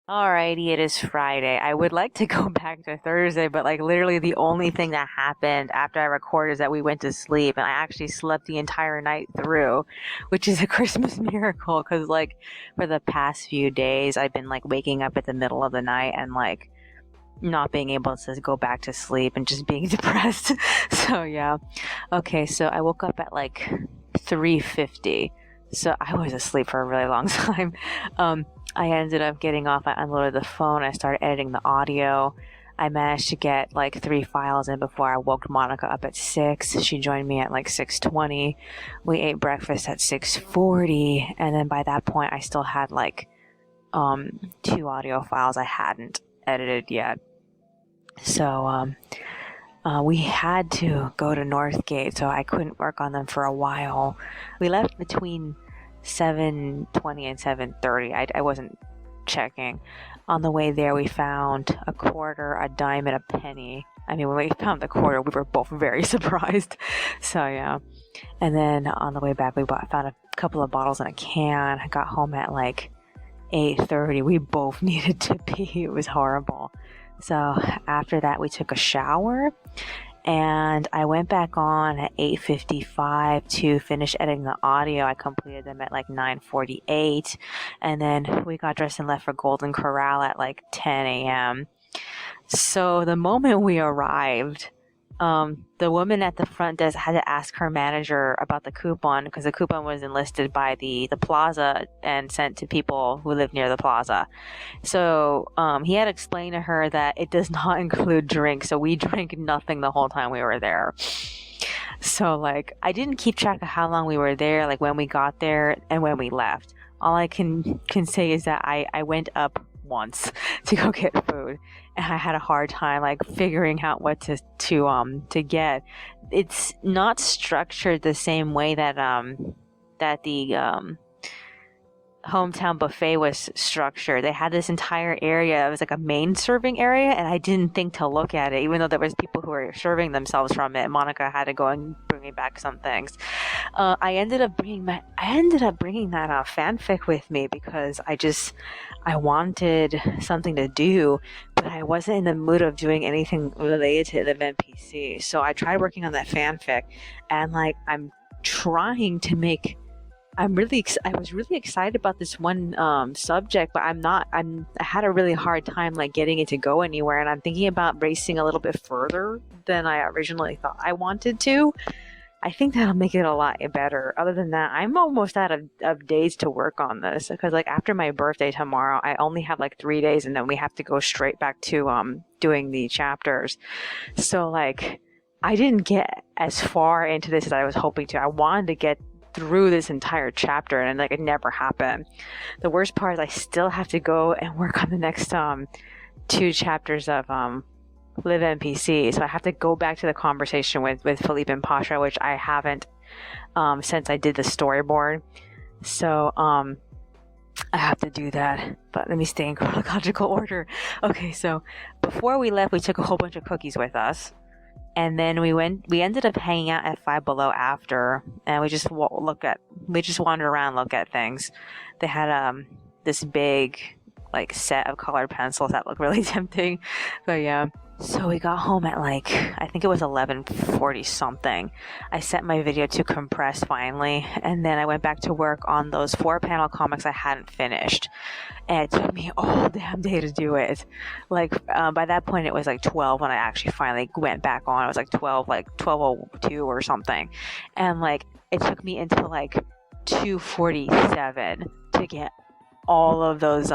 Alrighty, it is Friday. I would like to go back to Thursday, but like literally the only thing that happened after I recorded is that we went to sleep and I actually slept the entire night through, which is a Christmas miracle because like for the past few days I've been like waking up at the middle of the night and like not being able to go back to sleep and just being depressed. So yeah. Okay, so I woke up at like 3:50. So I was asleep for a really long time. I ended up getting off. I unloaded the phone. I started editing the audio. I managed to get like 3 files in before I woke Monica up at 6. She joined me at like 6:20. We ate breakfast at 6:40, and then by that point, I still had like 2 audio files I hadn't edited yet. So we had to go to Northgate, so I couldn't work on them for a while. We left between 7:20 and 7:30. I wasn't checking. On the way there, we found a quarter, a dime, and a penny. I mean, when we found the quarter, we were both very surprised. So yeah. And then on the way back, found a couple of bottles and a can. I got home at like 8:30. We both needed to pee. It was horrible. So after that, we took a shower and I went back on at 8:55 to finish editing the audio. I completed them at like 9:48, and then we got dressed and left for Golden Corral at like 10 a.m. So the moment we arrived, the woman at the front desk had to ask her manager about the coupon because the coupon was enlisted by the plaza and sent to people who live near the plaza. So he had explained to her that it does not include drinks, so we drank nothing the whole time we were there. So like I didn't keep track of how long we were there, like when we got there and when we left. All I can say is that I went up once to go get food and I had a hard time like figuring out what to get. It's not structured the same way that the hometown buffet was structured. They had this entire area. It was like a main serving area, and I didn't think to look at it, even though there was people who were serving themselves from it. Monica had to go and bring me back some things. I ended up bringing that fanfic with me because I wanted something to do, but I wasn't in the mood of doing anything related to the NPC. So I tried working on that fanfic, and like I'm trying to make. I was really excited about this one subject, but I had a really hard time like getting it to go anywhere, and I'm thinking about racing a little bit further than I originally thought I wanted to. I think that'll make it a lot better. Other than that, I'm almost out of days to work on this because like after my birthday tomorrow, I only have like 3 days, and then we have to go straight back to doing the chapters. So like I didn't get as far into this as I was hoping to. I wanted to get through this entire chapter, and like it never happened. The worst part is I still have to go and work on the next 2 chapters of Live NPC. So I have to go back to the conversation with Philippe and Pasha, which I haven't since I did the storyboard. So I have to do that, but let me stay in chronological order. Okay, so before we left, we took a whole bunch of cookies with us. And then we ended up hanging out at Five Below after, and we just wandered around, look at things. They had this big like set of colored pencils that looked really tempting. But yeah. So we got home at like, I think it was 11:40 something. I set my video to compress finally, and then I went back to work on those 4-panel comics I hadn't finished. And it took me all damn day to do it. Like, by that point it was like 12 when I actually finally went back on. It was like 12:02 or something. And like, it took me until like 2:47 to get all of those,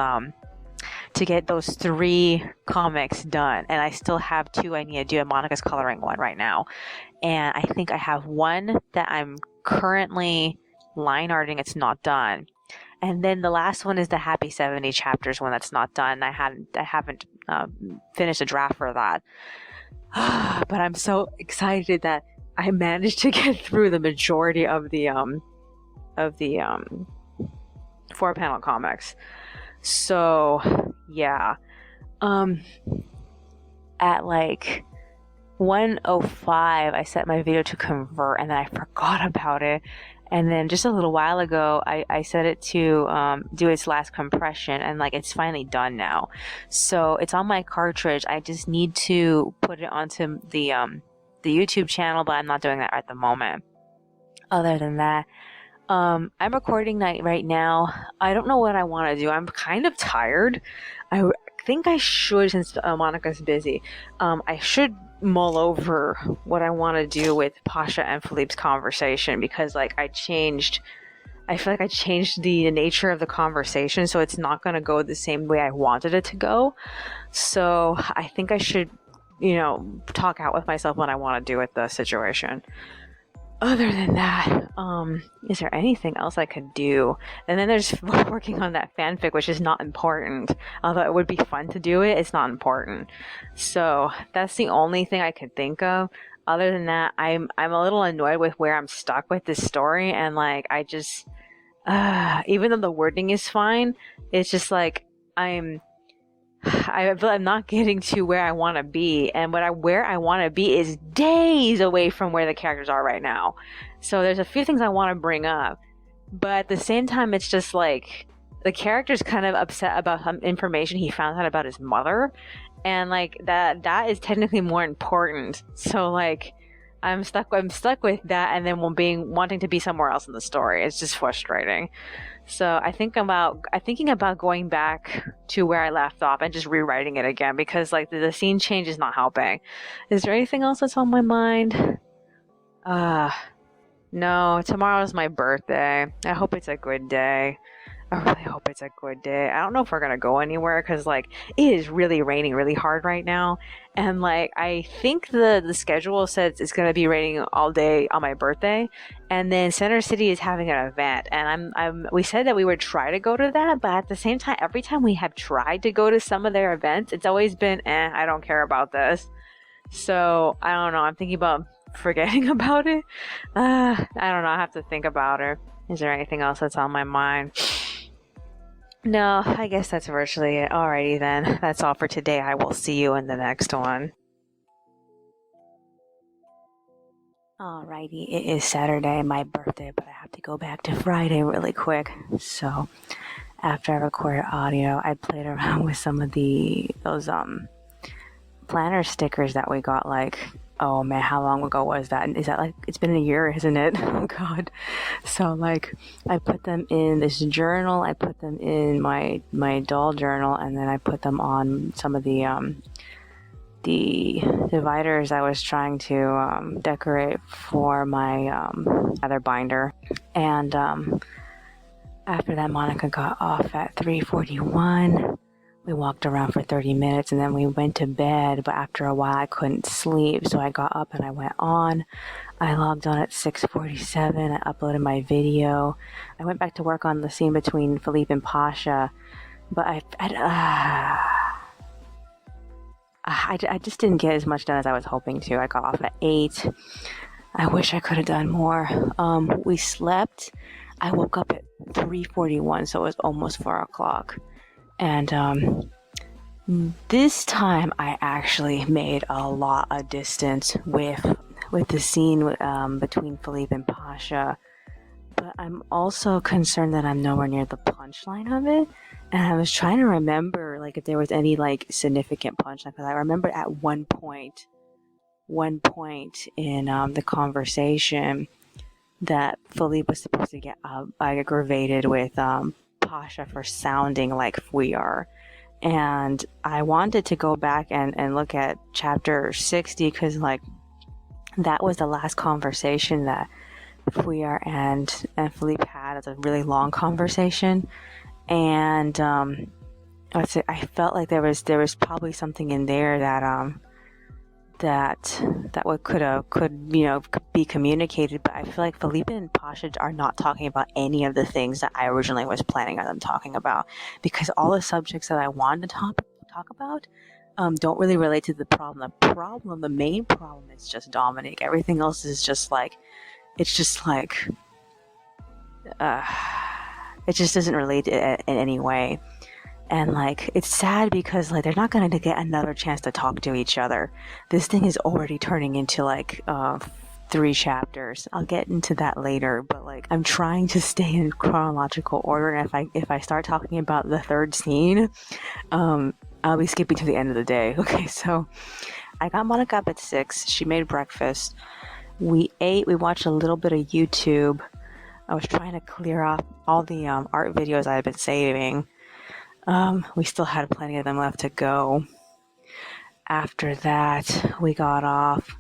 to get those 3 comics done, and I still have 2 I need to do, and Monica's coloring one right now, and I think I have one that I'm currently line arting. It's not done, and then the last one is the Happy 70 chapters one that's not done. I haven't finished a draft for that. But I'm so excited that I managed to get through the majority of the 4-panel comics. So yeah, at like 1:05 I set my video to convert, and then I forgot about it, And then just a little while ago, I set it to do its last compression, and like it's finally done now. So it's on my cartridge. I just need to put it onto the YouTube channel, but I'm not doing that at the moment. Other than that, I'm recording night right now. I don't know what I want to do. I'm kind of tired. I think I should, since Monica's busy, I should mull over what I want to do with Pasha and Philippe's conversation, because like I feel like I changed the nature of the conversation, so it's not going to go the same way I wanted it to go. So I think I should, talk out with myself what I want to do with the situation. Other than that, is there anything else I could do? And then there's working on that fanfic, which is not important. Although it would be fun to do it, it's not important. So that's the only thing I could think of. Other than that, I'm a little annoyed with where I'm stuck with this story, and like I just, even though the wording is fine, it's just like I feel I'm not getting to where I want to be, and where I want to be is days away from where the characters are right now. So there's a few things I want to bring up, but at the same time, it's just like the character's kind of upset about some information he found out about his mother, and like that is technically more important. So like I'm stuck with that, and then wanting to be somewhere else in the story. It's just frustrating. So I'm thinking about going back to where I left off and just rewriting it again, because like the scene change is not helping. Is there anything else that's on my mind? No, tomorrow's my birthday. I hope it's a good day. I really hope it's a good day. I don't know if we're gonna go anywhere, because like it is really raining really hard right now, and like I think the schedule says it's gonna be raining all day on my birthday, and then Center City is having an event, and we said that we would try to go to that, but at the same time, every time we have tried to go to some of their events, it's always been I don't care about this. So I don't know. I'm thinking about forgetting about it. I don't know. I have to think about it. Is there anything else that's on my mind? No, I guess that's virtually it. Alrighty then. That's all for today. I will see you in the next one. Alrighty, it is Saturday, my birthday, but I have to go back to Friday really quick. So after I recorded audio, I played around with some of those planner stickers that we got, like, oh man, how long ago was that? Is that like, it's been a year, isn't it? Oh god. So like I put them in this journal, I put them in my doll journal, and then I put them on some of the dividers I was trying to decorate for my other binder. And after that, Monica got off at 3:41. We walked around for 30 minutes, and then we went to bed, but after a while I couldn't sleep, so I got up and I went on. I logged on at 6:47. I uploaded my video. I went back to work on the scene between Philippe and Pasha, but I just didn't get as much done as I was hoping to. I got off at 8. I wish I could have done more. We slept. I woke up at 3:41, so it was almost 4 o'clock. And this time I actually made a lot of distance with the scene between Philippe and Pasha. But I'm also concerned that I'm nowhere near the punchline of it. And I was trying to remember like if there was any like significant punchline, because I remember at one point in the conversation that Philippe was supposed to get aggravated with Pasha for sounding like we are. And I wanted to go back and look at chapter 60, because like that was the last conversation that Fouillard and Philippe had. It's a really long conversation, and I felt like there was probably something in there that could be communicated, but I feel like Philippe and Pasha are not talking about any of the things that I originally was planning on them talking about, because all the subjects that I wanted to talk about don't really relate to the problem. The main problem is just Dominic. Everything else is just like, it just doesn't relate in any way. And like it's sad because like they're not going to get another chance to talk to each other. This thing is already turning into like 3 chapters. I'll get into that later, but like I'm trying to stay in chronological order, and if I start talking about the 3rd scene, I'll be skipping to the end of the day. Okay, so I got Monica up at 6. She made breakfast. We ate. We watched a little bit of YouTube. I was trying to clear off all the art videos I had been saving. We still had plenty of them left to go. After that, we got off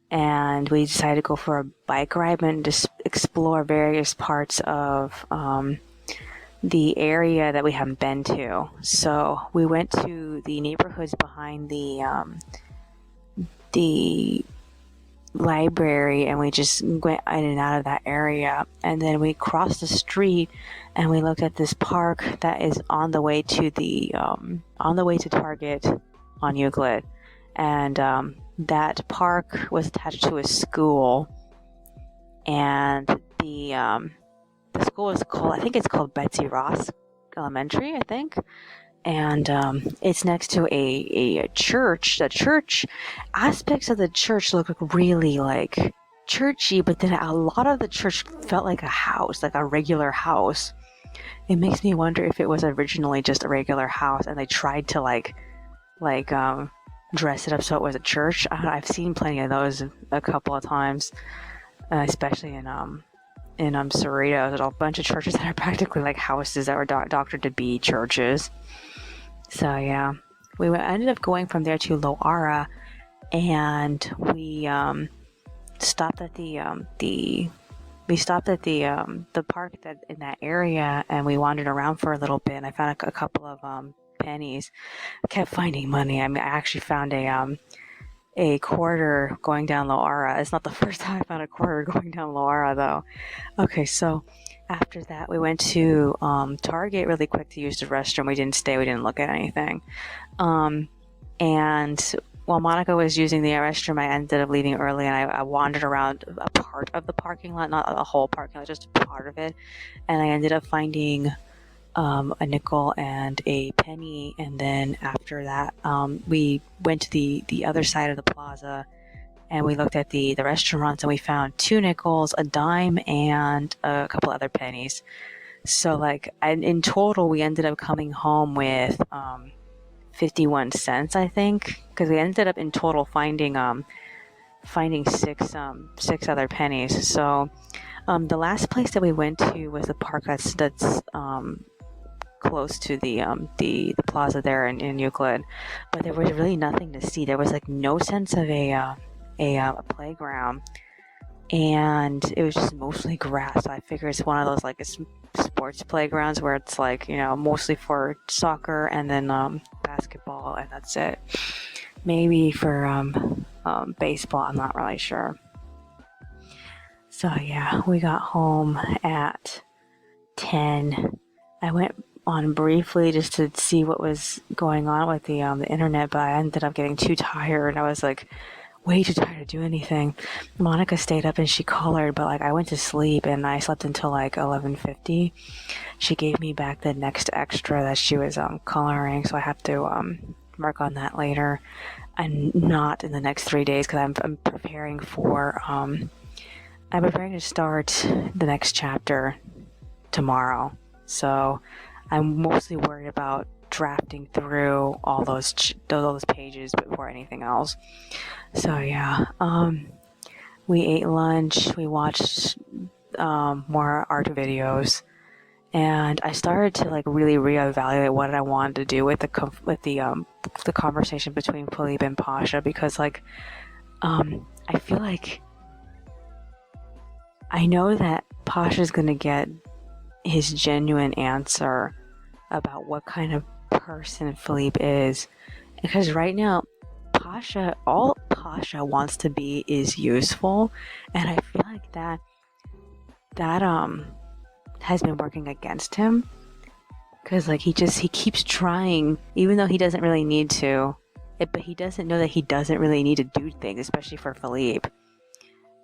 and we decided to go for a bike ride and just explore various parts of the area that we haven't been to. So we went to the neighborhoods behind the library, and we just went in and out of that area, and then we crossed the street and we looked at this park that is on the way to Target on Euclid, and that park was attached to a school, and the school is called, I think it's called Betsy Ross Elementary, I think. And it's next to a church. The church, aspects of the church look really like churchy, but then a lot of the church felt like a house, like a regular house. It makes me wonder if it was originally just a regular house and they tried to like dress it up so it was a church. I've seen plenty of those a couple of times, especially in Cerritos. There's a bunch of churches that are practically like houses that were doctored to be churches. So yeah, we ended up going from there to Loara, and we stopped at the park that in that area, and we wandered around for a little bit. And I found a couple of pennies. I kept finding money. I mean, I actually found a quarter going down Loara. It's not the first time I found a quarter going down Loara though. Okay, so after that we went to Target really quick to use the restroom. We didn't stay, we didn't look at anything. And while Monica was using the restroom, I ended up leaving early, and I wandered around a part of the parking lot, not a whole parking lot, just a part of it. And I ended up finding a nickel and a penny, and then after that we went to the other side of the plaza, and we looked at the restaurants, and we found 2 nickels, a dime, and a couple other pennies. So like in total we ended up coming home with 51 cents, I think, because we ended up in total finding 6 other pennies. So the last place that we went to was the park that's close to the plaza there in Euclid, but there was really nothing to see. There was like no sense of a playground, and it was just mostly grass. So I figure it's one of those like sports playgrounds where it's like, you know, mostly for soccer and then basketball, and that's it. Maybe for baseball, I'm not really sure. So yeah, we got home at 10. I went on briefly just to see what was going on with the internet, but I ended up getting too tired. I was like way too tired to do anything. Monica stayed up and she colored, but like I went to sleep and I slept until like 11:50. She gave me back the next extra that she was coloring, so I have to work on that later, and not in the next 3 days, because I'm preparing for I'm preparing to start the next chapter tomorrow. So I'm mostly worried about drafting through all those pages before anything else. So yeah, we ate lunch, we watched more art videos, and I started to like really reevaluate what I wanted to do with the conversation between Philippe and Pasha, because like I feel like I know that Pasha's gonna get his genuine answer about what kind of person Philippe is, because right now all Pasha wants to be is useful, and I feel like that has been working against him, because like he keeps trying even though he doesn't really need to, but he doesn't know that he doesn't really need to do things, especially for Philippe.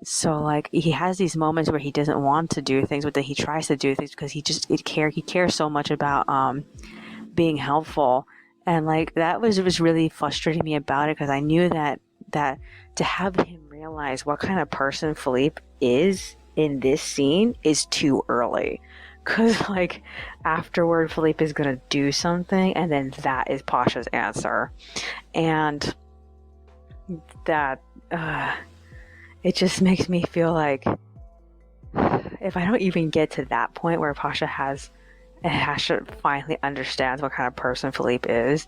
So like he has these moments where he doesn't want to do things, but then he tries to do things because he cares so much about being helpful. And like that was really frustrating me about it, because I knew that that to have him realize what kind of person Philippe is in this scene is too early. Because, like, afterward, Philippe is going to do something, and then that is Pasha's answer. And that, it just makes me feel like if I don't even get to that point where Pasha finally understands what kind of person Philippe is,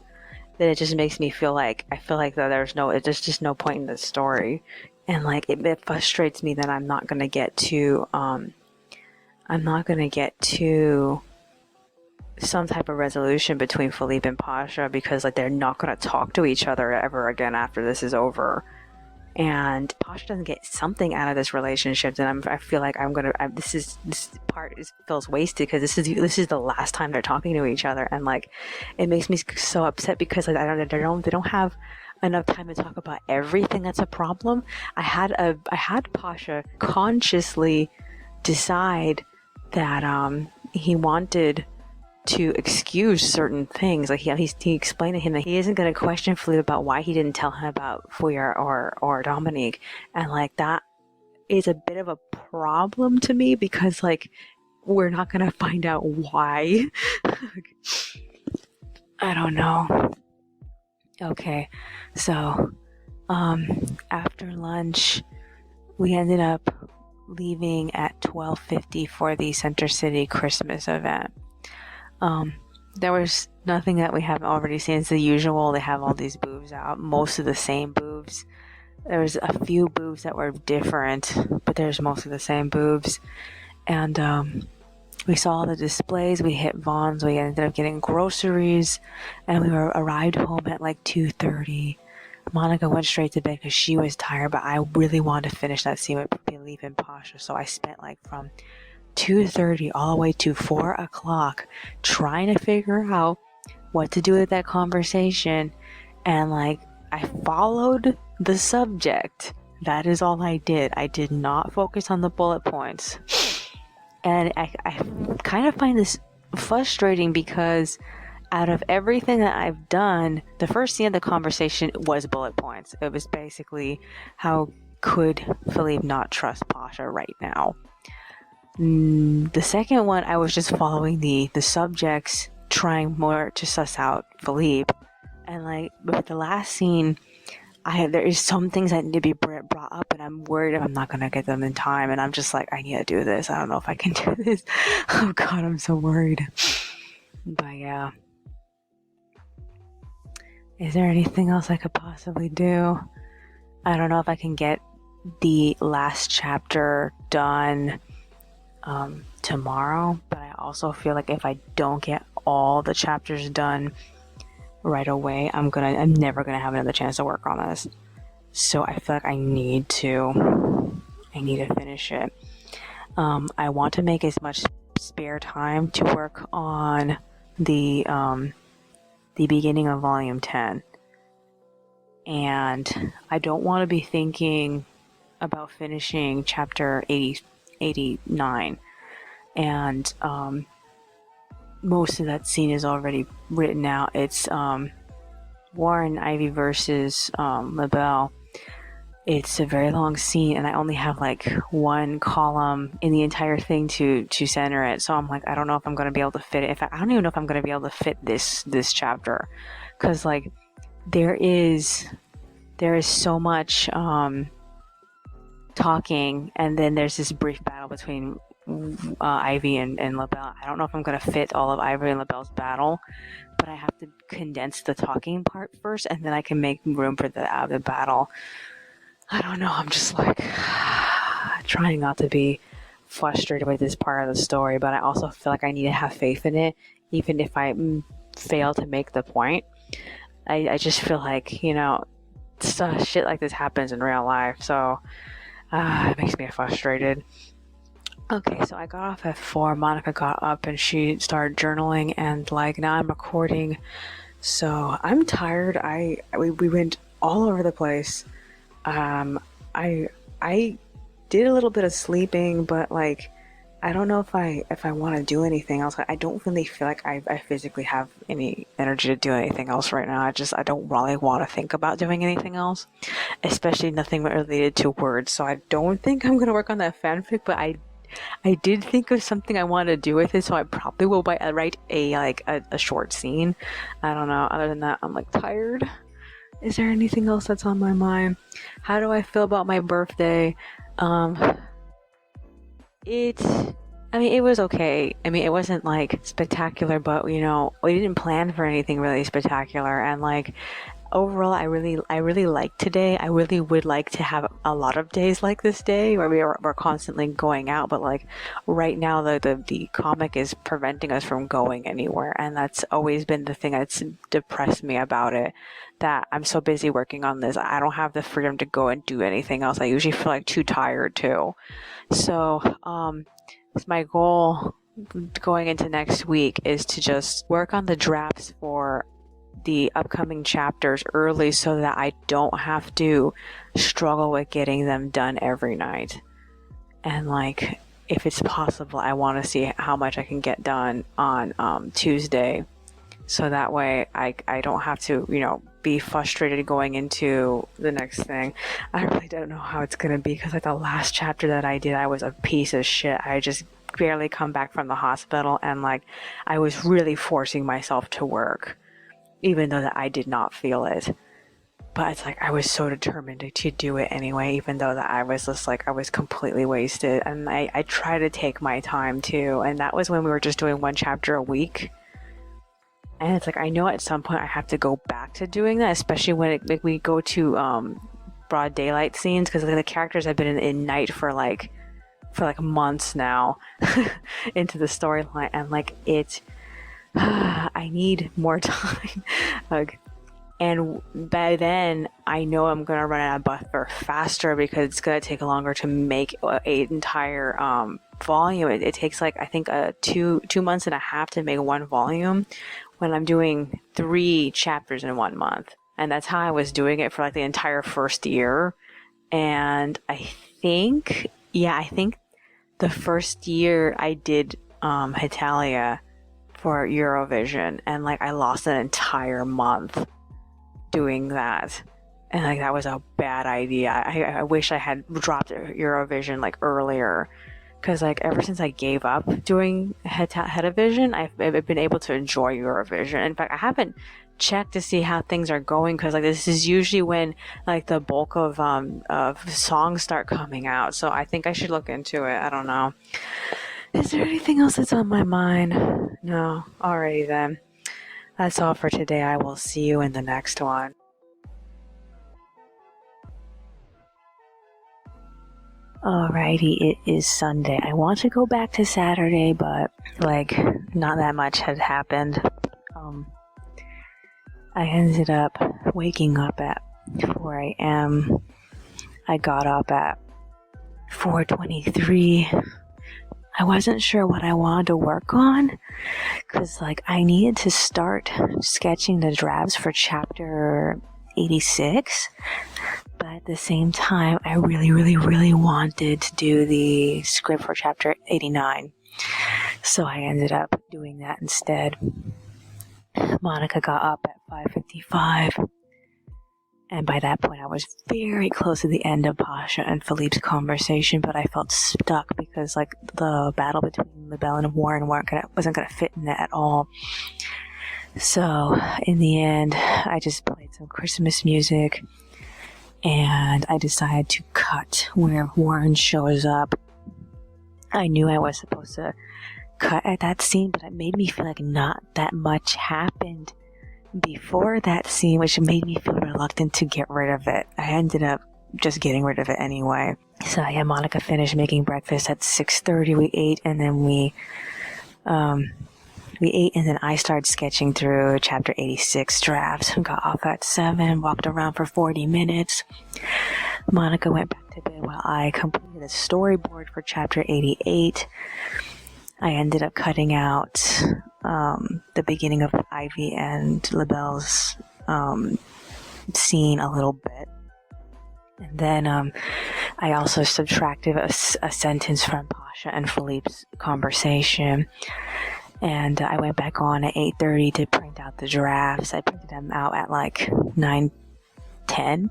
then it just makes me feel like that there's just no point in the story, and like it frustrates me that I'm not gonna get to some type of resolution between Philippe and Pasha, because like they're not gonna talk to each other ever again after this is over. And Pasha doesn't get something out of this relationship, then I feel like this feels wasted, because this is the last time they're talking to each other, and like it makes me so upset because like they don't have enough time to talk about everything that's a problem. I had Pasha consciously decide that he wanted to excuse certain things. Like he explained to him that he isn't going to question Philippe about why he didn't tell him about Fouillard or Dominique, and like that is a bit of a problem to me, because like we're not going to find out why. I don't know. Okay, so after lunch we ended up leaving at 12:50 for the Center City Christmas event. There was nothing that we haven't already seen. It's the usual. They have all these booths out, most of the same booths. There was a few booths that were different, but there's mostly the same booths. And we saw the displays. We hit Vaughn's. We ended up getting groceries, and we arrived home at like 2:30. Monica went straight to bed because she was tired, but I really wanted to finish that scene with Philippe and Pasha, so I spent like from 2:30 all the way to 4 o'clock trying to figure out what to do with that conversation, and like I followed the subject. That is all I did. I did not focus on the bullet points, and I kind of find this frustrating because out of everything that I've done, the first scene of the conversation was bullet points. It was basically, how could Philippe not trust Pasha right now? The second one, I was just following the subjects, trying more to suss out Philippe. And like with the last scene, there is some things that need to be brought up, and I'm worried if I'm not gonna get them in time. And I'm just like, I need to do this. I don't know if I can do this. Oh God, I'm so worried. But yeah. Is there anything else I could possibly do? I don't know if I can get the last chapter done tomorrow, but I also feel like if I don't get all the chapters done right away, I'm never gonna have another chance to work on this. So I feel like I need to finish it. I want to make as much spare time to work on the beginning of volume 10, and I don't want to be thinking about finishing chapter 89, and most of that scene is already written out. It's Warren Ivy versus LaBelle. It's a very long scene, and I only have like one column in the entire thing to center it. So I'm like, I don't know if I'm going to be able to fit it. In fact, I don't even know if I'm going to be able to fit this chapter, because like there is so much talking, and then there's this brief battle between Ivy and LaBelle. I don't know if I'm going to fit all of Ivy and LaBelle's battle, but I have to condense the talking part first, and then I can make room for the battle. I don't know, I'm just like trying not to be frustrated with this part of the story, but I also feel like I need to have faith in it, even if I fail to make the point. I just feel like, you know, shit like this happens in real life, so it makes me frustrated. Okay, so I got off at 4. Monica got up and she started journaling, and like now I'm recording, so I'm tired. We went all over the place. I did a little bit of sleeping, but like I don't know if I want to do anything else. I don't really feel like I physically have any energy to do anything else right now. I don't really want to think about doing anything else, especially nothing related to words. So I don't think I'm gonna work on that fanfic. But I did think of something I want to do with it, so I probably will write a short scene. I don't know. Other than that, I'm like tired. Is there anything else that's on my mind? How do I feel about my birthday? Um, It, I mean, it was okay. I mean, it wasn't like spectacular, but we didn't plan for anything really spectacular. And like overall, I really like today. I really would like to have a lot of days like this day where we're constantly going out. But like right now, the comic is preventing us from going anywhere, and that's always been the thing that's depressed me about it. That I'm so busy working on this, I don't have the freedom to go and do anything else. I usually feel like too tired too. So, my goal going into next week is to just work on the drafts for the upcoming chapters early so that I don't have to struggle with getting them done every night. And like, if it's possible, I want to see how much I can get done on Tuesday. So that way I don't have to, be frustrated going into the next thing. I really don't know how it's going to be because like the last chapter that I did, I was a piece of shit. I just barely come back from the hospital and like I was really forcing myself to work even though that I did not feel it. But it's like I was so determined to do it anyway, even though that I was just like I was completely wasted. And I try to take my time too. And that was when we were just doing one chapter a week. And it's like I know at some point I have to go back to doing that, especially when we go to broad daylight scenes because like, the characters have been in night for like months now into the storyline, and like it, I need more time. Like, and by then I know I'm gonna run out of buffer faster because it's gonna take longer to make an entire volume. It takes like I think 2 months and a half to make one volume when I'm doing 3 chapters in 1 month. And that's how I was doing it for like the entire first year. And I think the first year I did Hitalia for Eurovision, and like I lost an entire month doing that. And like that was a bad idea. I wish I had dropped Eurovision like earlier. Because like ever since I gave up doing Hetavision, I've been able to enjoy Eurovision. In fact, I haven't checked to see how things are going because like this is usually when like the bulk of songs start coming out. So I think I should look into it. I don't know. Is there anything else that's on my mind? No. Alrighty then. That's all for today. I will see you in the next one. Alrighty, it is Sunday. I want to go back to Saturday, but like not that much had happened. I ended up waking up at 4 a.m. I got up at 4:23. I wasn't sure what I wanted to work on because like I needed to start sketching the drafts for chapter 86. But at the same time, I really, really, really wanted to do the script for chapter 89. So I ended up doing that instead. Monica got up at 5:55. And by that point, I was very close to the end of Pasha and Philippe's conversation, but I felt stuck because like the battle between LaBelle and Warren wasn't going to fit in it at all. So in the end, I just played some Christmas music. And I decided to cut where Warren shows up. I knew I was supposed to cut at that scene, but it made me feel like not that much happened before that scene, which made me feel reluctant to get rid of it. I ended up just getting rid of it anyway. So yeah, Monica finished making breakfast at 6:30. We ate, and then we ate, and then I started sketching through chapter 86 drafts. Got off at 7, walked around for 40 minutes. Monica went back to bed while I completed a storyboard for chapter 88. I ended up cutting out the beginning of Ivy and LaBelle's scene a little bit. And then I also subtracted a sentence from Pasha and Philippe's conversation. And I went back on at 8:30 to print out the drafts. I printed them out at like 9:10.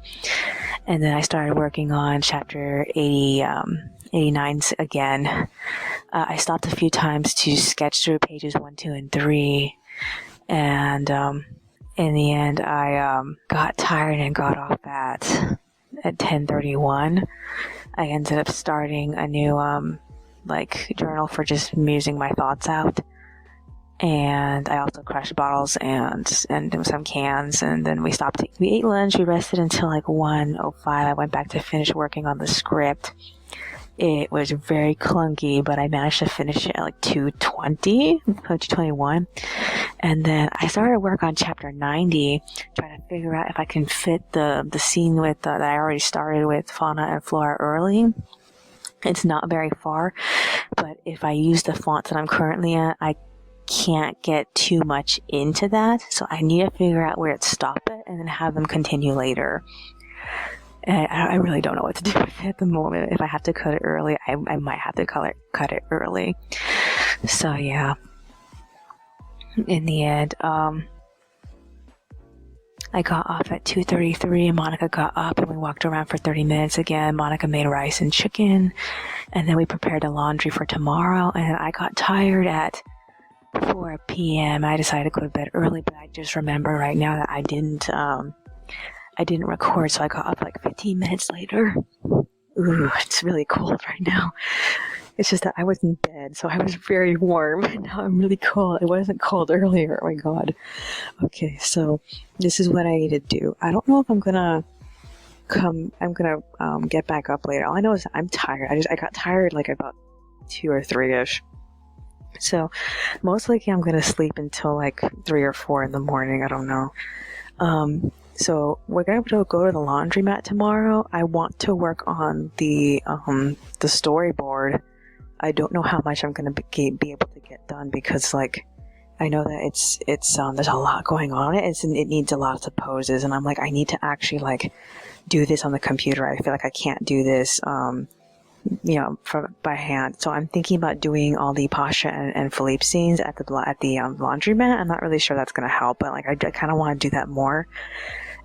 And then I started working on chapter 89 again. I stopped a few times to sketch through pages 1, 2, and 3. And in the end, I got tired and got off at 10:31. I ended up starting a new journal for just musing my thoughts out. And I also crushed bottles and some cans, and then we ate lunch, we rested until like 1:05. I went back to finish working on the script. It was very clunky, but I managed to finish it at like 2:21. And then I started work on chapter 90, trying to figure out if I can fit the scene with that I already started with Fauna and Flora early. It's not very far, but if I use the font that I'm currently at, I can't get too much into that, so I need to figure out where to stop it and then have them continue later. And I really don't know what to do with it at the moment. If I have to cut it early, I might have to cut it early. So yeah, in the end, I got off at 2:33, and Monica got up, and we walked around for 30 minutes again. Monica made rice and chicken, and then we prepared the laundry for tomorrow, and I got tired at 4 p.m. I decided to go to bed early, but I just remember right now that I didn't record, so I got up like 15 minutes later. Ooh, it's really cold right now. It's just that I was in bed, so I was very warm, and now I'm really cold. It wasn't cold earlier. Oh my god. Okay, so this is what I need to do. I don't know if I'm gonna get back up later. All I know is that I'm tired. I got tired like about 2 or 3ish. So most likely I'm gonna sleep until like 3 or 4 in the morning. I don't know. So we're going to go to the laundromat tomorrow. I want to work on the storyboard. I don't know how much I'm going to be able to get done because like I know that it's there's a lot going on. It needs a lot of poses, and I'm like I need to actually like do this on the computer. I feel like I can't do this by hand. So I'm thinking about doing all the Pasha and Philippe scenes at the laundromat. I'm not really sure that's going to help, but like I kind of want to do that more.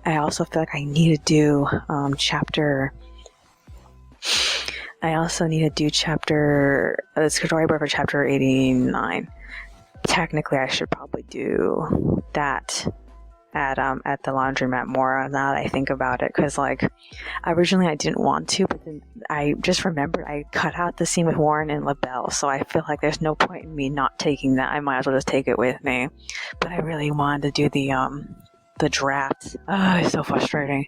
I also feel like I need to do the storyboard for chapter 89. Technically, I should probably do that at the laundromat more now that I think about it, because like originally I didn't want to, but then I just remembered I cut out the scene with Warren and LaBelle, so I feel like there's no point in me not taking that. I might as well just take it with me. But I really wanted to do the draft. It's so frustrating.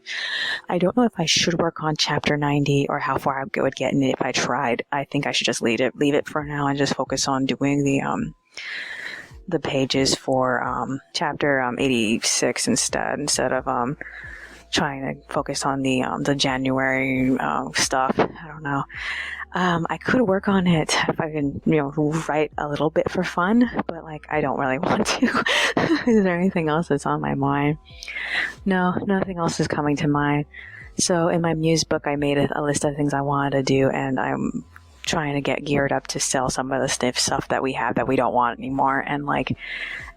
I don't know if I should work on chapter 90 or how far I would get in it if I tried. I think I should just leave it for now and just focus on doing the pages for chapter 86 instead of trying to focus on the January stuff. I don't know. I could work on it if I can, write a little bit for fun, but like I don't really want to. Is there anything else that's on my mind? No, nothing else is coming to mind. So in my muse book, I made a list of things I wanted to do, and I'm trying to get geared up to sell some of the stiff stuff that we have that we don't want anymore. And like,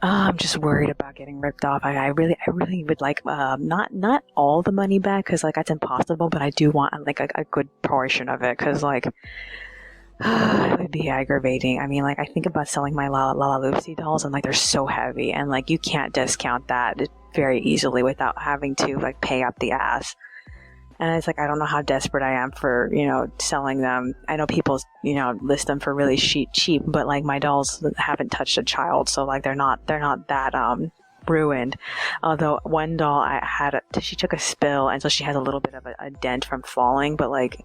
I'm just worried about getting ripped off. I really would like, not all the money back, cause like that's impossible, but I do want like a good portion of it. Cause like, it would be aggravating. I mean, like I think about selling my Lala Loopsy dolls, and like they're so heavy, and like you can't discount that very easily without having to like pay up the ass. And it's like, I don't know how desperate I am for, selling them. I know people, list them for really cheap, but like my dolls haven't touched a child. So like they're not that, ruined. Although one doll she took a spill, and so she has a little bit of a dent from falling, but like,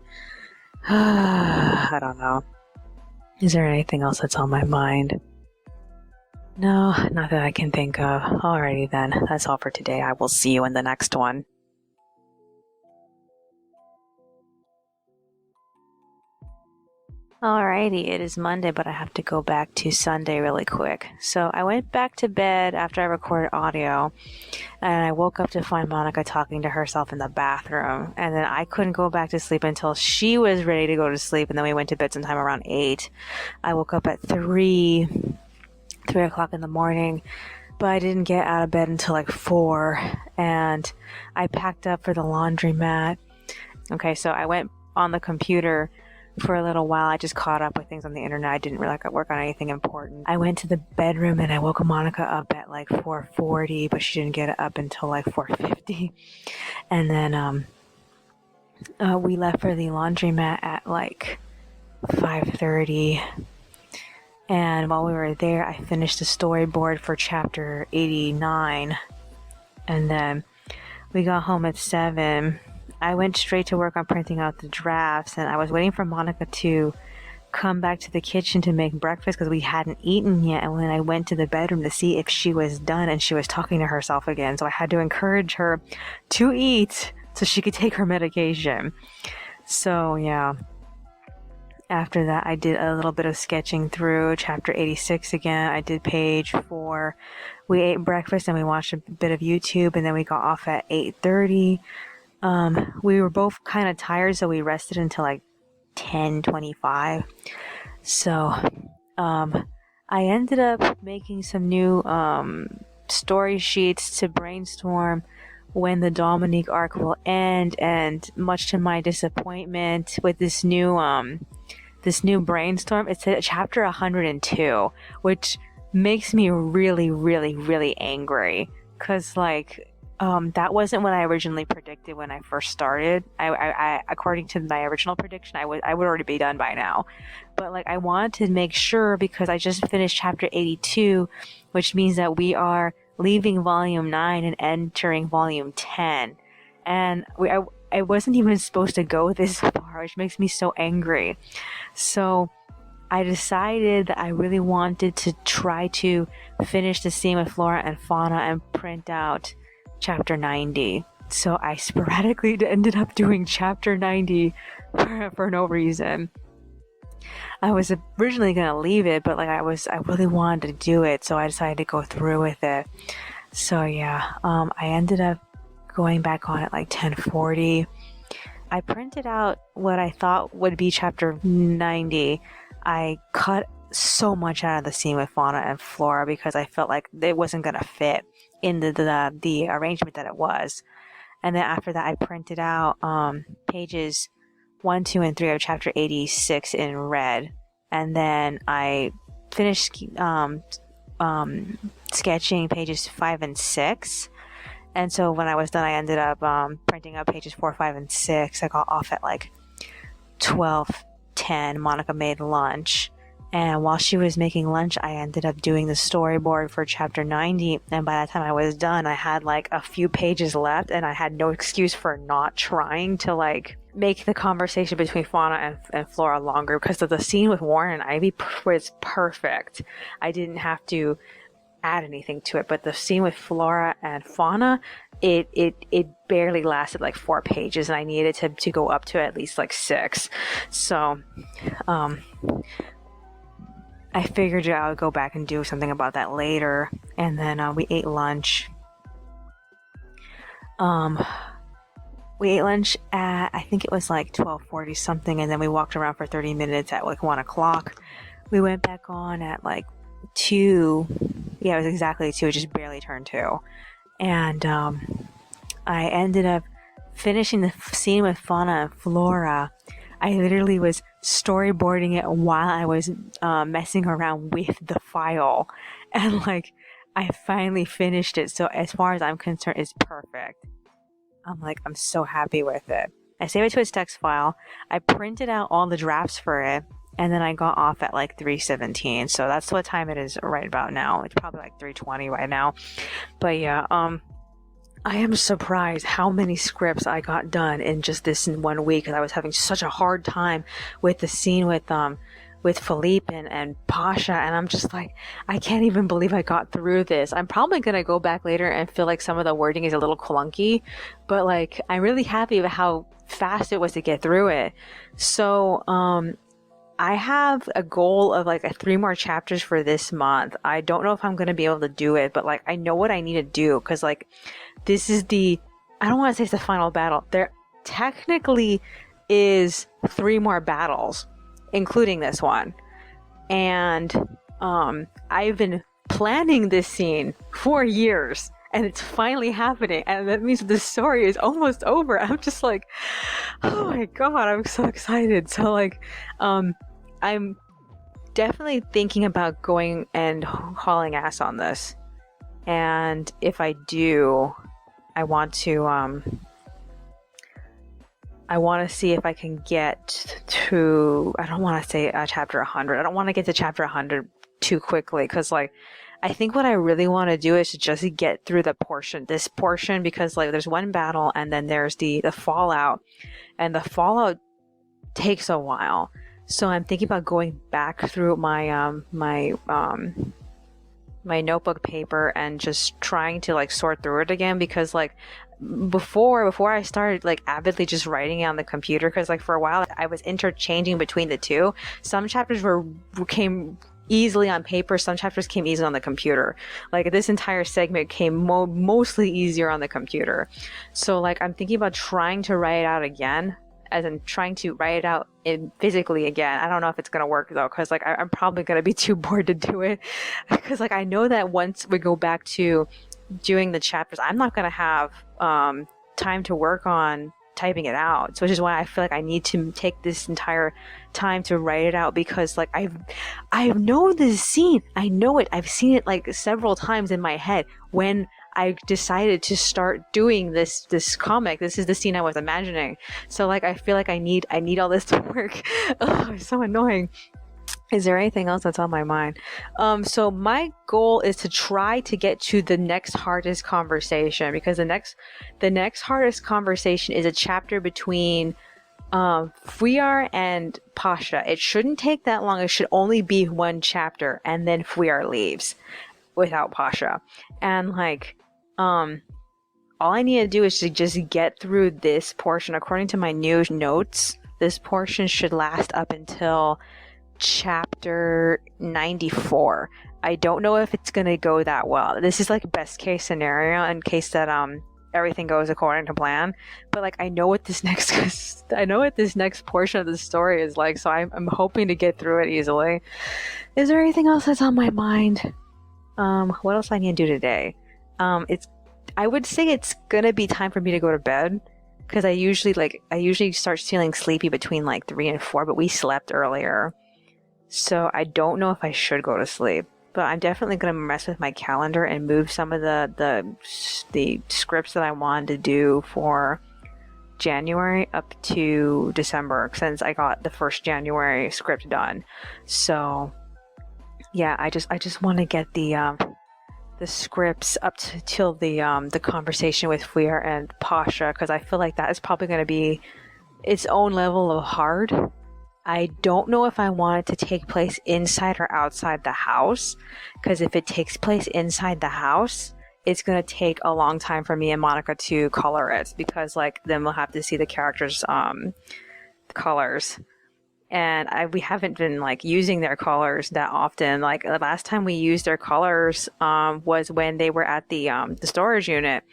I don't know. Is there anything else that's on my mind? No, not that I can think of. Alrighty then. That's all for today. I will see you in the next one. Alrighty, it is Monday, but I have to go back to Sunday really quick. So I went back to bed after I recorded audio, and I woke up to find Monica talking to herself in the bathroom. And then I couldn't go back to sleep until she was ready to go to sleep, and then we went to bed sometime around 8. I woke up at 3 o'clock in the morning, but I didn't get out of bed until like 4, and I packed up for the laundromat. Okay, so I went on the computer for a little while. I just caught up with things on the internet. I didn't really work on anything important. I went to the bedroom and I woke Monica up at like 4:40, but she didn't get up until like 4:50. And then we left for the laundromat at like 5:30. And while we were there, I finished the storyboard for chapter 89. And then we got home at 7. I went straight to work on printing out the drafts, and I was waiting for Monica to come back to the kitchen to make breakfast because we hadn't eaten yet. And when I went to the bedroom to see if she was done, and she was talking to herself again, so I had to encourage her to eat so she could take her medication. So yeah, after that I did a little bit of sketching through chapter 86 again. I did page 4. We ate breakfast and we watched a bit of YouTube, and then we got off at 8:30. We were both kind of tired, so we rested until like 10:25. So, I ended up making some new story sheets to brainstorm when the Dominique arc will end, and much to my disappointment with this new brainstorm, it's at chapter 102, which makes me really, really, really angry, because that wasn't what I originally predicted when I first started. I according to my original prediction, I would already be done by now. But I wanted to make sure, because I just finished chapter 82, which means that we are leaving volume 9 and entering volume 10. And I wasn't even supposed to go this far, which makes me so angry. So I decided that I really wanted to try to finish the scene with flora and fauna and print out chapter 90. So I sporadically ended up doing chapter 90 for no reason. I was originally gonna leave it, but I really wanted to do it, so I decided to go through with it. So yeah, I ended up going back on at 10:40. I printed out what I thought would be chapter 90. I cut so much out of the scene with fauna and flora because I felt like it wasn't gonna fit in the arrangement that it was. And then after that, I printed out pages 1, 2, and 3 of chapter 86 in red, and then I finished sketching pages 5 and 6. And so when I was done, I ended up printing up pages 4, 5, and 6. I got off at 12:10. Monica made lunch. And while she was making lunch, I ended up doing the storyboard for chapter 90. And by the time I was done, I had a few pages left, and I had no excuse for not trying to make the conversation between fauna and flora longer, because the scene with Warren and Ivy was perfect. I didn't have to add anything to it, but the scene with flora and fauna, it barely lasted 4 pages, and I needed to go up to at least 6. So, I figured I would go back and do something about that later. And then we ate lunch. We ate lunch at, I think it was 12:40 something, and then we walked around for 30 minutes at 1 o'clock. We went back on at 2. Yeah, it was exactly 2. It just barely turned 2. And I ended up finishing the scene with fauna and flora. I literally was storyboarding it while I was messing around with the file, and I finally finished it. So as far as I'm concerned, it's perfect. I'm so happy with it. I saved it to its text file. I printed out all the drafts for it, and then I got off at 3:17. So that's what time it is right about now. It's probably 3:20 right now. But yeah, I am surprised how many scripts I got done in just this 1 week, because I was having such a hard time with the scene with Philippe and Pasha, and I'm just I can't even believe I got through this. I'm probably gonna go back later and feel some of the wording is a little clunky, but I'm really happy with how fast it was to get through it. So I have a goal of like 3 more chapters for this month. I don't know if I'm going to be able to do it, but like I know what I need to do because like this is I don't want to say it's the final battle. There technically is 3 more battles, including this one. And I've been planning this scene for years. And it's finally happening, and that means the story is almost over. I'm just like, oh my god, I'm so excited. So like, I'm definitely thinking about going and hauling ass on this. And if I do, I want to see if I can get to, I don't want to say chapter 100. I don't want to get to chapter 100 too quickly, because like, I think what I really want to do is to just get through this portion, because like there's one battle and then there's the fallout, and the fallout takes a while. So I'm thinking about going back through my my notebook paper and just trying to like sort through it again, because like before I started like avidly just writing it on the computer, because like for a while I was interchanging between the two. Some chapters came easily on paper, some chapters came easily on the computer. Like this entire segment came mostly easier on the computer. So like I'm thinking about trying to write it out again, as in trying to write it out physically again. I don't know if it's gonna work though, because like I'm probably gonna be too bored to do it, because like I know that once we go back to doing the chapters, I'm not gonna have time to work on typing it out. So which is why I feel like I need to take this entire time to write it out, because like I know this scene. I know it. I've seen it like several times in my head when I decided to start doing this comic. This is the scene I was imagining. So like I feel like I need all this to work. Oh, it's so annoying. Is there anything else that's on my mind? So my goal is to try to get to the next hardest conversation, because the next hardest conversation is a chapter between Fuyar and Pasha. It shouldn't take that long. It should only be one chapter, and then Fuyar leaves without Pasha. And like, all I need to do is to just get through this portion. According to my new notes, this portion should last up until chapter 94. I don't know if it's gonna go that well. This is like best case scenario in case that everything goes according to plan. But like I know what this next portion of the story is like, so I'm hoping to get through it easily. Is there anything else that's on my mind? What else I need to do today? I would say it's gonna be time for me to go to bed, because I usually start feeling sleepy between like 3 and 4, but we slept earlier. So I don't know if I should go to sleep, but I'm definitely going to mess with my calendar and move some of the scripts that I wanted to do for January up to December, since I got the first January script done. So yeah, I just want to get the scripts up till the conversation with Fuyar and Pasha, because I feel like that is probably going to be its own level of hard. I don't know if I want it to take place inside or outside the house, because if it takes place inside the house, it's going to take a long time for me and Monica to color it, because like then we'll have to see the characters' colors. And we haven't been like using their colors that often. Like the last time we used their colors was when they were at the storage unit.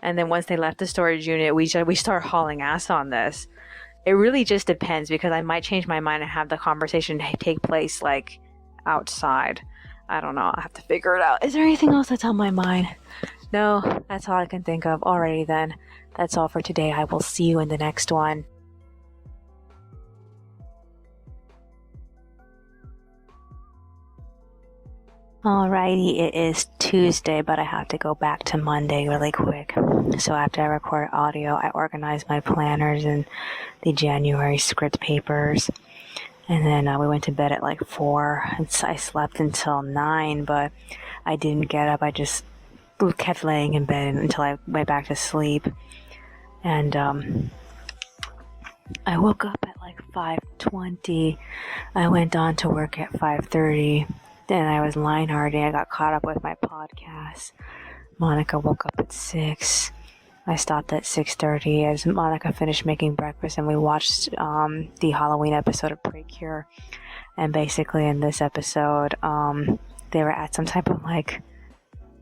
And then once they left the storage unit, we start hauling ass on this. It really just depends, because I might change my mind and have the conversation take place like outside. I don't know. I have to figure it out. Is there anything else that's on my mind? No, that's all I can think of. Alrighty then. That's all for today. I will see you in the next one. Alrighty, it is Tuesday, but I have to go back to Monday really quick. So after I record audio, I organize my planners and the January script papers. And then we went to bed at like 4. And so I slept until 9, but I didn't get up. I just kept laying in bed until I went back to sleep. And I woke up at like 5:20. I went on to work at 5:30. Then I was line-hearting. I got caught up with my podcast. Monica woke up at 6. I stopped at 6:30 as Monica finished making breakfast, and we watched the Halloween episode of Precure. And basically in this episode, they were at some type of like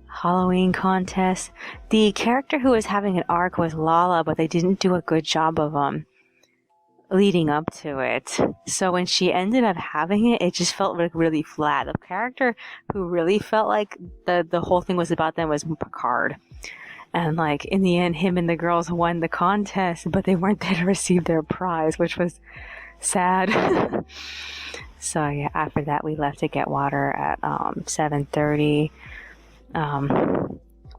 Halloween contest. The character who was having an arc was Lala, but they didn't do a good job of leading up to it. So when she ended up having it, it just felt like really flat. The character who really felt like the whole thing was about them was Picard. And like in the end, him and the girls won the contest, but they weren't there to receive their prize, which was sad. So yeah, after that we left to get water at 7:30.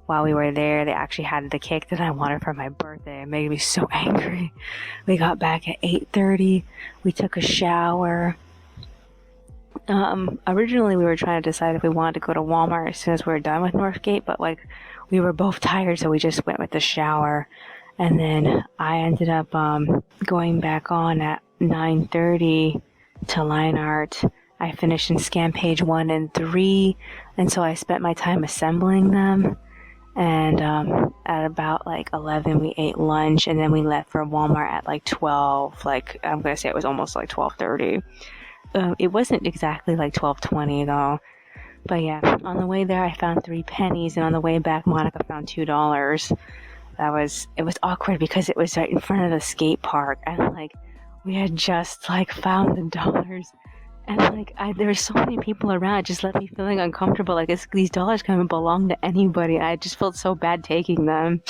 While we were there, they actually had the cake that I wanted for my birthday. It made me so angry. We got back at 8:30. We took a shower. Originally we were trying to decide if we wanted to go to Walmart as soon as we were done with Northgate, but like we were both tired, so we just went with the shower. And then I ended up going back on at 9:30 to line art. I finished in scan page 1 and 3, and so I spent my time assembling them. And at about like 11 we ate lunch, and then we left for Walmart at like 12. Like I'm gonna say it was almost like 12:30. It wasn't exactly like 12:20 though. But yeah, on the way there I found 3 pennies, and on the way back Monica found $2. It was awkward because it was right in front of the skate park, and like we had just like found the dollars, and like there were so many people around. It just left me feeling uncomfortable. Like these dollars can't belong to anybody. I just felt so bad taking them.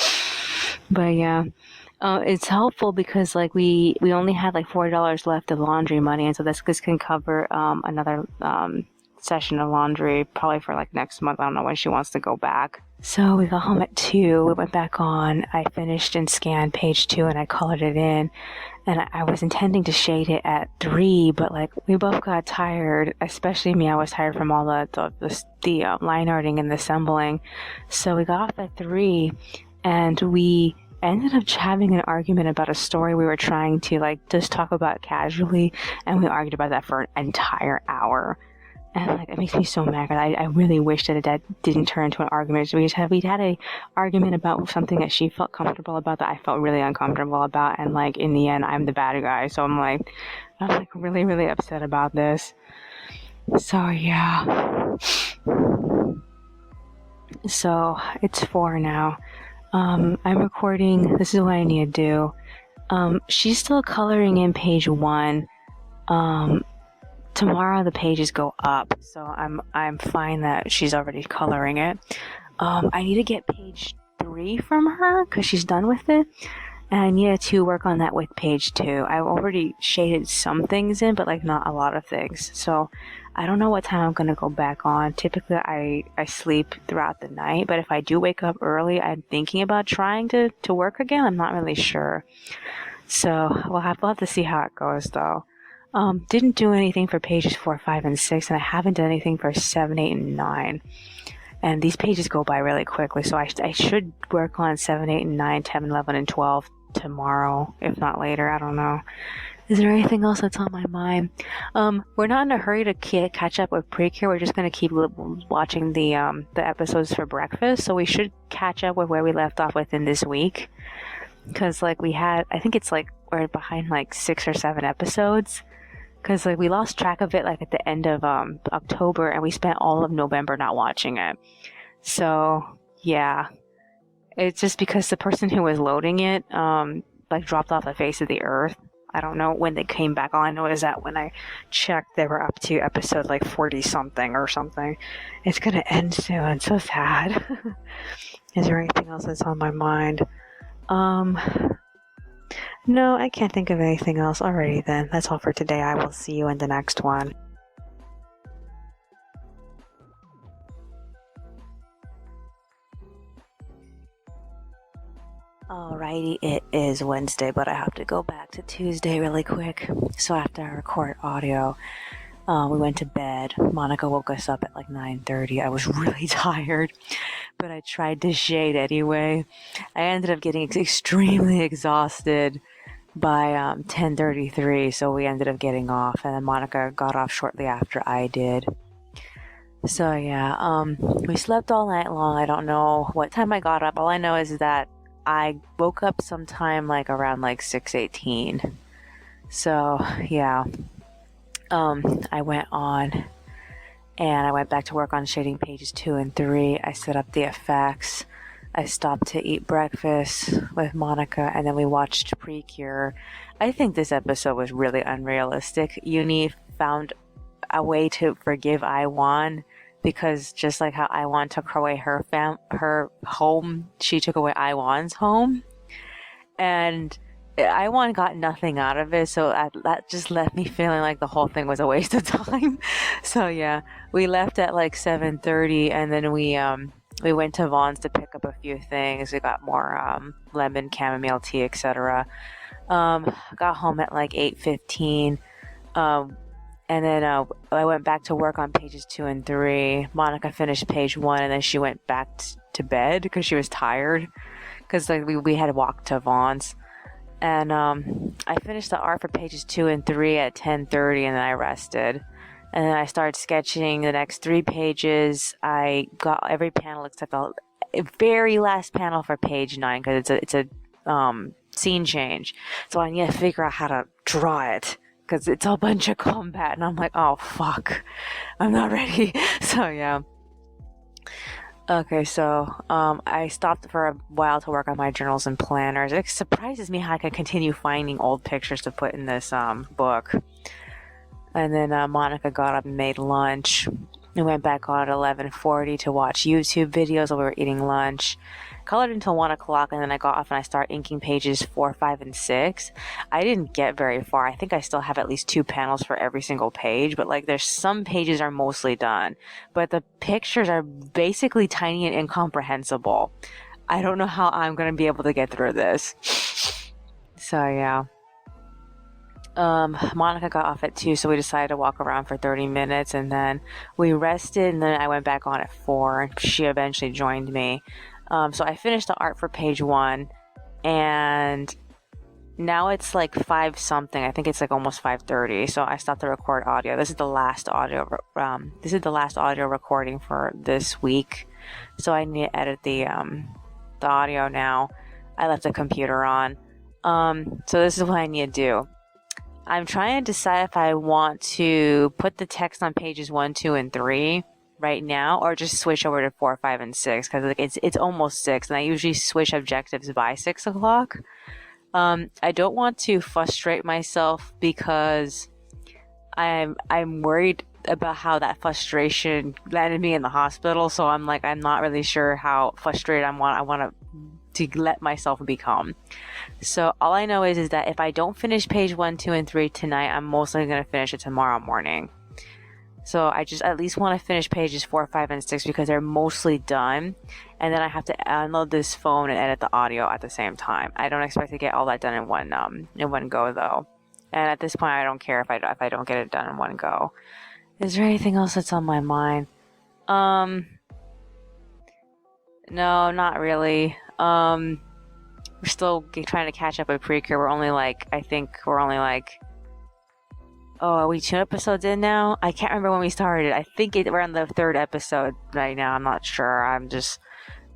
But yeah, it's helpful because like we only had like $4 left of laundry money, and so this can cover another session of laundry probably for like next month. I don't know when she wants to go back. So we got home at 2. We went back on. I finished and scanned page 2, and I colored it in. And I was intending to shade it at 3, but like we both got tired, especially me. I was tired from all the line arting and the assembling. So we got off at 3, and we ended up having an argument about a story we were trying to like just talk about casually, and we argued about that for an entire hour. And like it makes me so mad. I really wish that didn't turn into an argument. So we'd had a argument about something that she felt comfortable about that I felt really uncomfortable about, and like in the end I'm the bad guy. So I'm like really, really upset about this. So yeah. So it's 4 now. I'm recording. This is what I need to do. She's still coloring in page 1. Tomorrow the pages go up, so I'm fine that she's already coloring it. I need to get page 3 from her because she's done with it, and I need to work on that with page 2. I've already shaded some things in, but like not a lot of things. So I don't know what time I'm gonna go back on. Typically I sleep throughout the night, but if I do wake up early, I'm thinking about trying to work again. I'm not really sure. So we'll have to see how it goes though. Didn't do anything for pages 4, 5, and 6, and I haven't done anything for 7, 8, and 9. And these pages go by really quickly, so I should work on 7, 8, and 9, 10, 11, and 12 tomorrow, if not later. I don't know. Is there anything else that's on my mind? We're not in a hurry to catch up with Precure. We're just going to keep watching the episodes for breakfast, so we should catch up with where we left off within this week. Because, like, I think it's like we're behind like 6 or 7 episodes. Because like we lost track of it like at the end of October, and we spent all of November not watching it. So yeah, it's just because the person who was loading it like dropped off the face of the earth. I don't know when they came back on. I know is that when I checked they were up to episode like 40 something or something. It's gonna end soon. It's so sad. Is there anything else that's on my mind? No, I can't think of anything else. Alrighty then. That's all for today. I will see you in the next one. Alrighty, it is Wednesday, but I have to go back to Tuesday really quick. So after I record audio, we went to bed. Monica woke us up at like 9:30. I was really tired, but I tried to shade anyway. I ended up getting extremely exhausted by 10:33, so we ended up getting off, and then Monica got off shortly after I did. So yeah, we slept all night long. I don't know what time I got up. All I know is that I woke up sometime like around like 6:18. So yeah, I went on and I went back to work on shading pages 2 and 3. I set up the effects. I stopped to eat breakfast with Monica, and then we watched Precure. I think this episode was really unrealistic. Uni found a way to forgive Iwan because just like how Iwan took away her home, she took away Iwan's home, and Iwan got nothing out of it, so that just left me feeling like the whole thing was a waste of time. So yeah, we left at like 7:30, and then we went to Vaughn's to pick up a few things. We got more lemon chamomile tea, etc. Got home at like 8:15. And then I went back to work on pages 2 and 3. Monica finished page 1, and then she went back to bed because she was tired. Because like we had walked to Vaughn's. And I finished the art for pages 2 and 3 at 10:30, and then I rested. And then I started sketching the next 3 pages. I got every panel except the very last panel for page 9 because it's a scene change. So I need to figure out how to draw it because it's a bunch of combat, and I'm like, oh fuck, I'm not ready. So yeah. Okay, so I stopped for a while to work on my journals and planners. It surprises me how I can continue finding old pictures to put in this book. And then Monica got up and made lunch. We went back on at 11:40 to watch YouTube videos while we were eating lunch. Colored until 1 o'clock, and then I got off and I started inking pages 4, 5, and 6. I didn't get very far. I think I still have at least 2 panels for every single page, but like there's some pages are mostly done. But the pictures are basically tiny and incomprehensible. I don't know how I'm going to be able to get through this. So yeah. Monica got off at 2, so we decided to walk around for 30 minutes, and then we rested, and then I went back on at 4, and she eventually joined me. So I finished the art for page 1, and now it's like 5 something. I think it's like almost 5:30. So I stopped to record audio. This is the last audio. Recording for this week. So I need to edit the audio now. I left the computer on. So this is what I need to do. I'm trying to decide if I want to put the text on pages 1, 2, and 3 right now, or just switch over to 4, 5, and 6, because like it's almost 6, and I usually switch objectives by 6 o'clock. I don't want to frustrate myself because I'm worried about how that frustration landed me in the hospital. So I'm not really sure how frustrated I want to let myself become. So all I know is that if I don't finish page 1, 2, and 3 tonight, I'm mostly going to finish it tomorrow morning. So I just at least want to finish pages 4, 5, and 6 because they're mostly done. And then I have to download this phone and edit the audio at the same time. I don't expect to get all that done in one go though. And at this point, I don't care if I don't get it done in one go. Is there anything else that's on my mind? No, not really. We're still trying to catch up with Precure. We're only oh, are we 2 episodes in now? I can't remember when we started. I think we're on the 3rd episode right now. I'm not sure. I'm just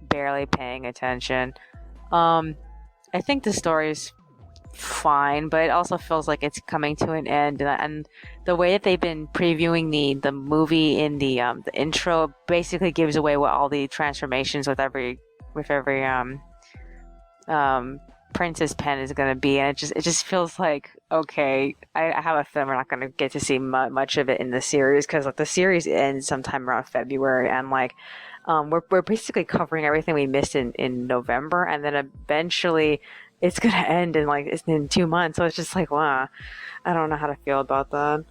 barely paying attention. I think the story's fine, but it also feels like it's coming to an end. And the way that they've been previewing the movie in the intro basically gives away what all the transformations with every Princess Pen is going to be, and it just feels like, okay, I have a feeling we're not going to get to see much of it in the series, because the series ends sometime around February, and we're basically covering everything we missed in November, and then eventually it's going to end in 2 months. So it's just like, wow, I don't know how to feel about that.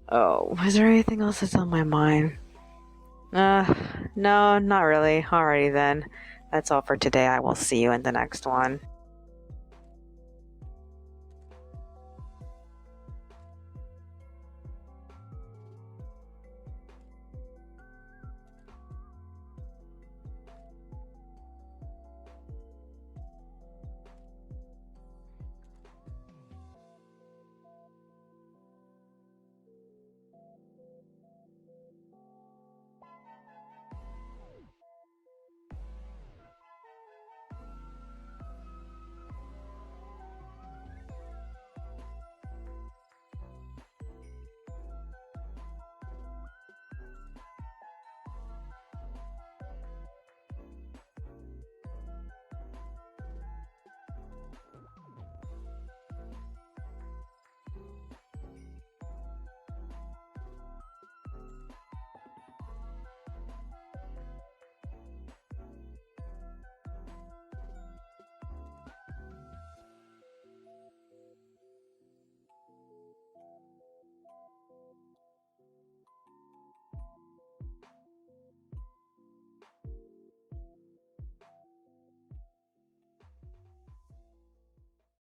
Oh, is there anything else that's on my mind? No, not really. Alrighty then. That's all for today. I will see you in the next one.